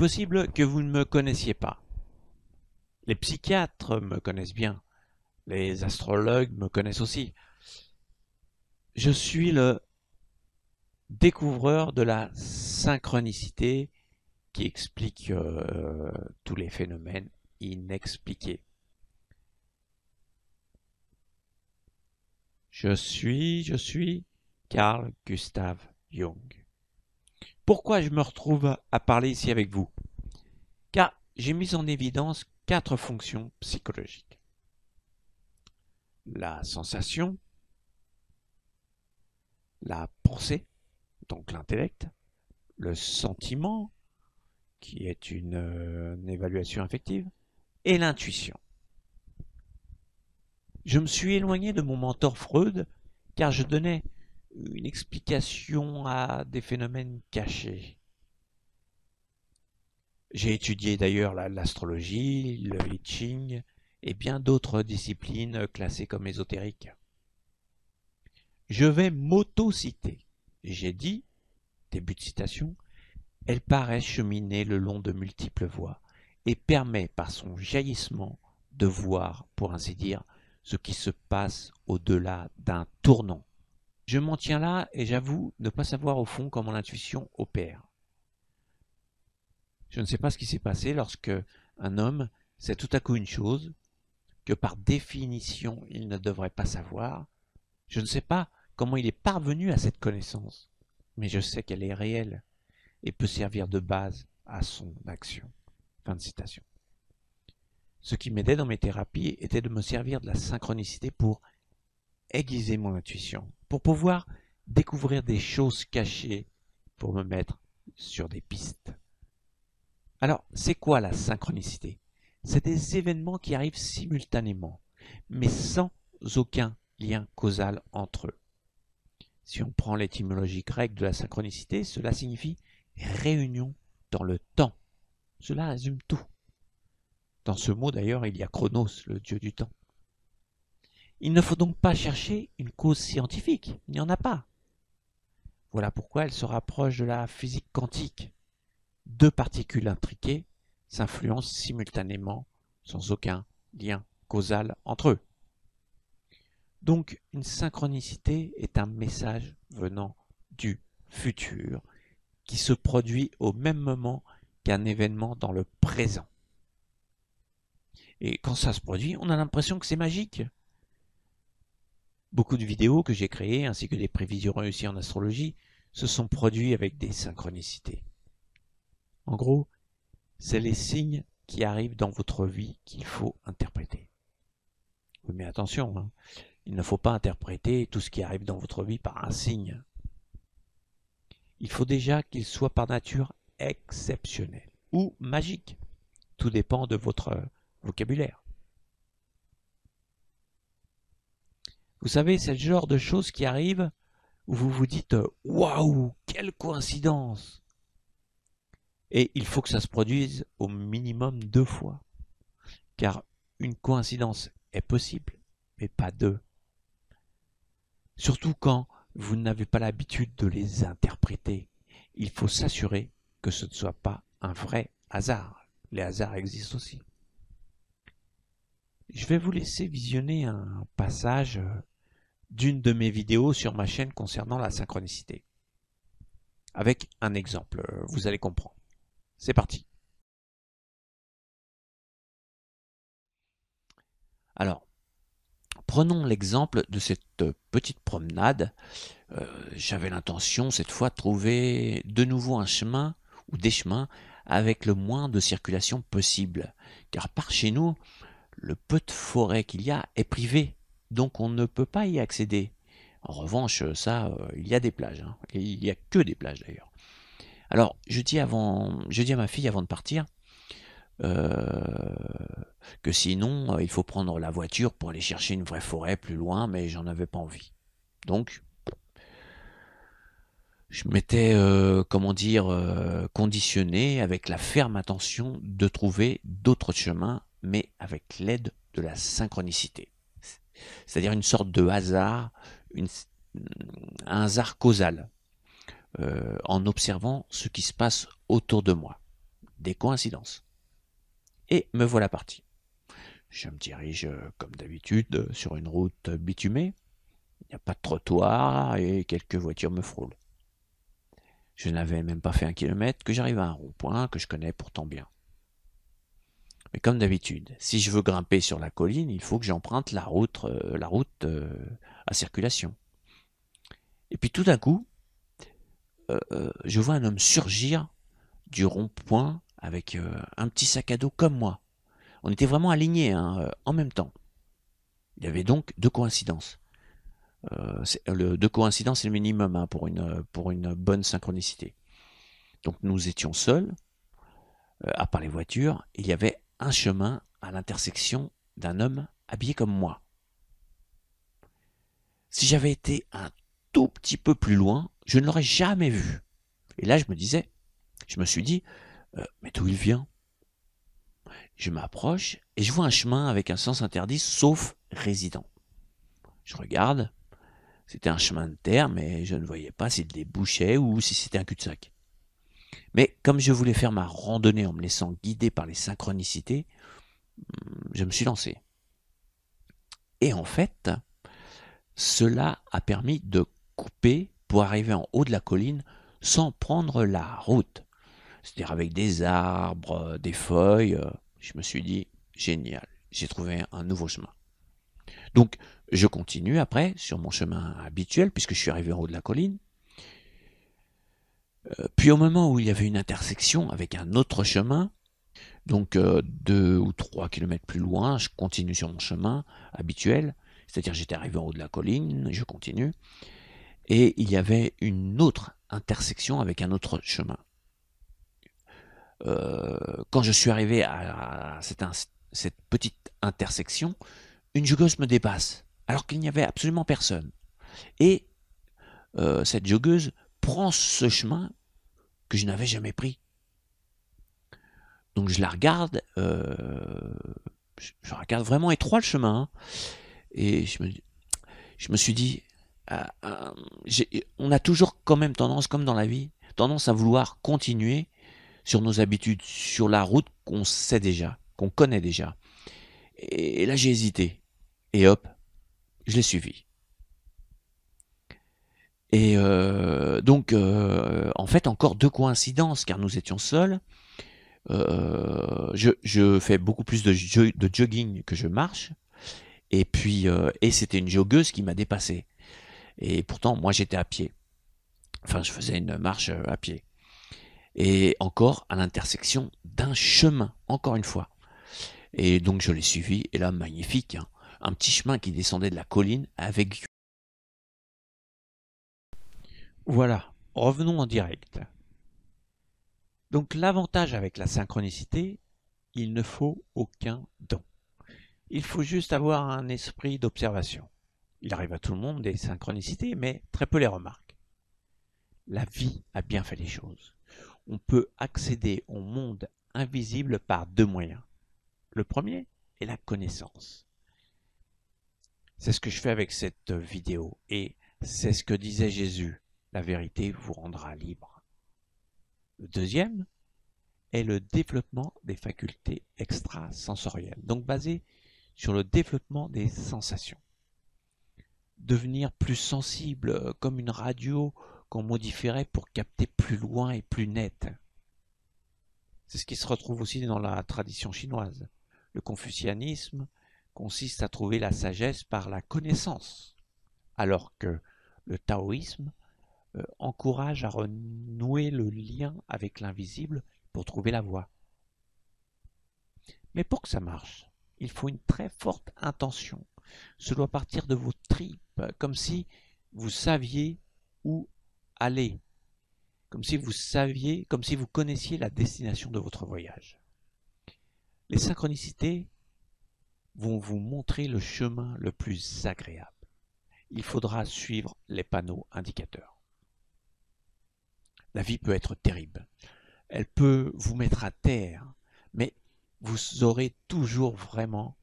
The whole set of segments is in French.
possible que vous ne me connaissiez pas. Les psychiatres me connaissent bien. Les astrologues me connaissent aussi. Je suis le découvreur de la synchronicité qui explique tous les phénomènes inexpliqués. Je suis Carl Gustav Jung. Pourquoi je me retrouve à parler ici avec vous? Car j'ai mis en évidence 4 fonctions psychologiques. La sensation, la pensée, donc l'intellect, le sentiment, qui est une évaluation affective, et l'intuition. Je me suis éloigné de mon mentor Freud car je donnais une explication à des phénomènes cachés. J'ai étudié d'ailleurs l'astrologie, le I Ching et bien d'autres disciplines classées comme ésotériques. Je vais m'auto-citer. J'ai dit, début de citation, elle paraît cheminer le long de multiples voies et permet par son jaillissement de voir, pour ainsi dire, ce qui se passe au-delà d'un tournant. Je m'en tiens là et j'avoue ne pas savoir au fond comment l'intuition opère. Je ne sais pas ce qui s'est passé lorsque un homme sait tout à coup une chose que par définition il ne devrait pas savoir. Je ne sais pas comment il est parvenu à cette connaissance, mais je sais qu'elle est réelle et peut servir de base à son action. Fin de citation. Ce qui m'aidait dans mes thérapies était de me servir de la synchronicité pour aiguiser mon intuition, pour pouvoir découvrir des choses cachées, pour me mettre sur des pistes. Alors, c'est quoi la synchronicité? C'est des événements qui arrivent simultanément, mais sans aucun lien causal entre eux. Si on prend l'étymologie grecque de la synchronicité, cela signifie réunion dans le temps. Cela résume tout. Dans ce mot d'ailleurs, il y a Chronos, le dieu du temps. Il ne faut donc pas chercher une cause scientifique, il n'y en a pas. Voilà pourquoi elle se rapproche de la physique quantique. Deux particules intriquées s'influencent simultanément sans aucun lien causal entre eux. Donc une synchronicité est un message venant du futur qui se produit au même moment qu'un événement dans le présent. Et quand ça se produit, on a l'impression que c'est magique. Beaucoup de vidéos que j'ai créées, ainsi que des prévisions réussies en astrologie, se sont produits avec des synchronicités. En gros, c'est les signes qui arrivent dans votre vie qu'il faut interpréter. Oui, mais attention, hein, il ne faut pas interpréter tout ce qui arrive dans votre vie par un signe. Il faut déjà qu'il soit par nature exceptionnel ou magique. Tout dépend de votre vocabulaire. Vous savez, c'est le genre de choses qui arrivent où vous vous dites « Waouh, quelle coïncidence !» Et il faut que ça se produise au minimum 2 fois. Car une coïncidence est possible, mais pas 2. Surtout quand vous n'avez pas l'habitude de les interpréter. Il faut s'assurer que ce ne soit pas un vrai hasard. Les hasards existent aussi. Je vais vous laisser visionner un passage d'une de mes vidéos sur ma chaîne concernant la synchronicité. Avec un exemple, vous allez comprendre. C'est parti. Alors, prenons l'exemple de cette petite promenade. J'avais l'intention cette fois de trouver de nouveau un chemin ou des chemins avec le moins de circulation possible. Car par chez nous, le peu de forêt qu'il y a est privé, donc on ne peut pas y accéder. En revanche, ça, il y a des plages, hein, et il n'y a que des plages d'ailleurs. Alors, je dis à ma fille avant de partir, que sinon, il faut prendre la voiture pour aller chercher une vraie forêt plus loin, mais j'en avais pas envie. Donc, je m'étais, conditionné avec la ferme intention de trouver d'autres chemins, mais avec l'aide de la synchronicité. C'est-à-dire une sorte de hasard, un hasard causal, en observant ce qui se passe autour de moi. des coïncidences. Et me voilà parti. Je me dirige, comme d'habitude, sur une route bitumée. Il n'y a pas de trottoir et quelques voitures me frôlent. Je n'avais même pas fait 1 kilomètre que j'arrive à un rond-point que je connais pourtant bien. Mais comme d'habitude, si je veux grimper sur la colline, il faut que j'emprunte la route à circulation. Et puis tout d'un coup, je vois un homme surgir du rond-point avec un petit sac à dos comme moi. On était vraiment alignés en même temps. Il y avait donc 2 coïncidences. 2 coïncidences, c'est le minimum pour une bonne synchronicité. Donc nous étions seuls, à part les voitures, il y avait un chemin à l'intersection d'un homme habillé comme moi. Si j'avais été un tout petit peu plus loin, je ne l'aurais jamais vu. Et là, je me suis dit, mais d'où il vient? Je m'approche et je vois un chemin avec un sens interdit, sauf résident. Je regarde, c'était un chemin de terre, mais je ne voyais pas s'il débouchait ou si c'était un cul-de-sac. Mais comme je voulais faire ma randonnée en me laissant guider par les synchronicités, je me suis lancé. Et en fait, cela a permis de couper pour arriver en haut de la colline sans prendre la route. C'est-à-dire avec des arbres, des feuilles. Je me suis dit, génial, j'ai trouvé un nouveau chemin. Donc, je continue après sur mon chemin habituel puisque je suis arrivé en haut de la colline. Puis au moment où il y avait une intersection avec un autre chemin, donc 2 ou 3 kilomètres plus loin, je continue sur mon chemin habituel, c'est-à-dire j'étais arrivé en haut de la colline, je continue, et il y avait une autre intersection avec un autre chemin. Quand je suis arrivé à cette petite intersection, une joggeuse me dépasse, alors qu'il n'y avait absolument personne. Et cette joggeuse prend ce chemin que je n'avais jamais pris. Donc je la regarde, je regarde vraiment étroit le chemin, hein, et je me suis dit, on a toujours quand même tendance, comme dans la vie, tendance à vouloir continuer sur nos habitudes, sur la route qu'on sait déjà, qu'on connaît déjà. Et là j'ai hésité, et hop, je l'ai suivi. Et donc, en fait, encore 2 coïncidences, car nous étions seuls. Je fais beaucoup plus de jogging que je marche. Et puis, et c'était une joggeuse qui m'a dépassé. Et pourtant, moi, j'étais à pied. Enfin, je faisais une marche à pied. Et encore à l'intersection d'un chemin, encore une fois. Et donc, je l'ai suivi. Et là, magnifique, hein, un petit chemin qui descendait de la colline avec... Voilà, revenons en direct. Donc, l'avantage avec la synchronicité, il ne faut aucun don. Il faut juste avoir un esprit d'observation. Il arrive à tout le monde des synchronicités, mais très peu les remarquent. La vie a bien fait les choses. On peut accéder au monde invisible par 2 moyens. Le premier est la connaissance. C'est ce que je fais avec cette vidéo et c'est ce que disait Jésus. La vérité vous rendra libre. Le deuxième est le développement des facultés extrasensorielles, donc basé sur le développement des sensations. Devenir plus sensible, comme une radio qu'on modifierait pour capter plus loin et plus net. C'est ce qui se retrouve aussi dans la tradition chinoise. Le confucianisme consiste à trouver la sagesse par la connaissance, alors que le taoïsme encourage à renouer le lien avec l'invisible pour trouver la voie. Mais pour que ça marche, il faut une très forte intention. Ce doit partir de vos tripes, comme si vous saviez où aller, comme si vous connaissiez la destination de votre voyage. Les synchronicités vont vous montrer le chemin le plus agréable. Il faudra suivre les panneaux indicateurs. La vie peut être terrible. Elle peut vous mettre à terre, mais vous aurez toujours vraiment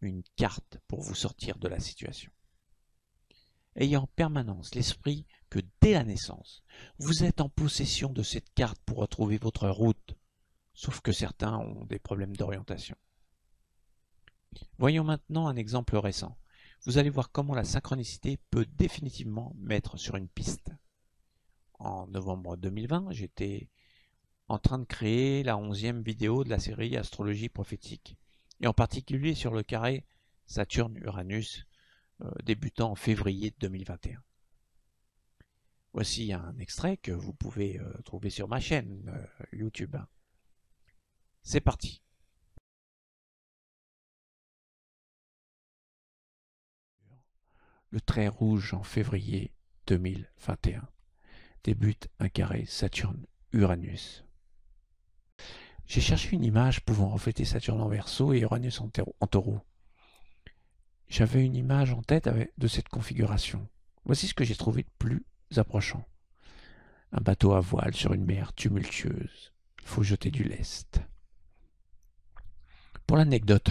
une carte pour vous sortir de la situation. Ayez en permanence l'esprit que dès la naissance, vous êtes en possession de cette carte pour retrouver votre route. sauf que certains ont des problèmes d'orientation. Voyons maintenant un exemple récent. Vous allez voir comment la synchronicité peut définitivement mettre sur une piste. En novembre 2020, j'étais en train de créer la 11e vidéo de la série Astrologie prophétique, et en particulier sur le carré Saturne-Uranus, débutant en février 2021. Voici un extrait que vous pouvez trouver sur ma chaîne YouTube. C'est parti. Le trait rouge en février 2021 débute un carré Saturne-Uranus. J'ai cherché une image pouvant refléter Saturne en Verseau et Uranus en Taureau. J'avais une image en tête de cette configuration. Voici ce que j'ai trouvé de plus approchant. Un bateau à voile sur une mer tumultueuse. Il faut jeter du lest. Pour l'anecdote,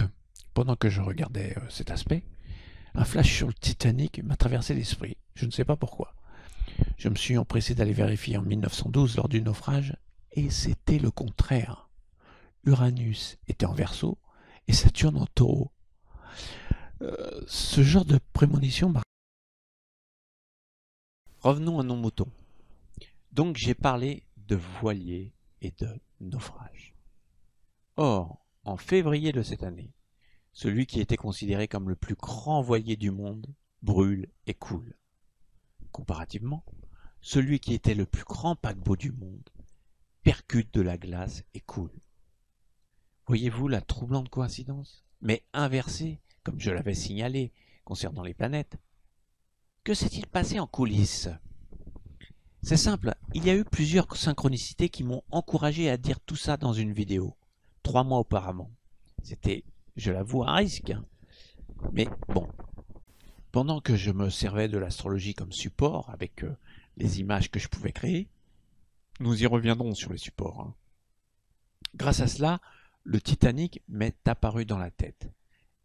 pendant que je regardais cet aspect, un flash sur le Titanic m'a traversé l'esprit. Je ne sais pas pourquoi. Je me suis empressé d'aller vérifier en 1912 lors du naufrage, et c'était le contraire. Uranus était en Verseau et Saturne en Taureau. Ce genre de prémonition m'a... Revenons à nos moutons. Donc j'ai parlé de voilier et de naufrage. Or, en février de cette année, celui qui était considéré comme le plus grand voilier du monde brûle et coule. Comparativement, celui qui était le plus grand paquebot du monde percute de la glace et coule. Voyez-vous la troublante coïncidence, mais inversée, comme je l'avais signalé concernant les planètes. Que s'est-il passé en coulisses? C'est simple, il y a eu plusieurs synchronicités qui m'ont encouragé à dire tout ça dans une vidéo, 3 mois auparavant. C'était, je l'avoue, un risque. Mais bon, pendant que je me servais de l'astrologie comme support, avec les images que je pouvais créer, nous y reviendrons sur les supports. Grâce à cela, le Titanic m'est apparu dans la tête.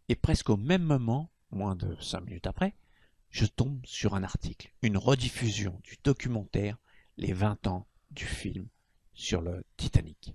Et presque au même moment, moins de 5 minutes après, je tombe sur un article, une rediffusion du documentaire Les 20 ans du film sur le Titanic.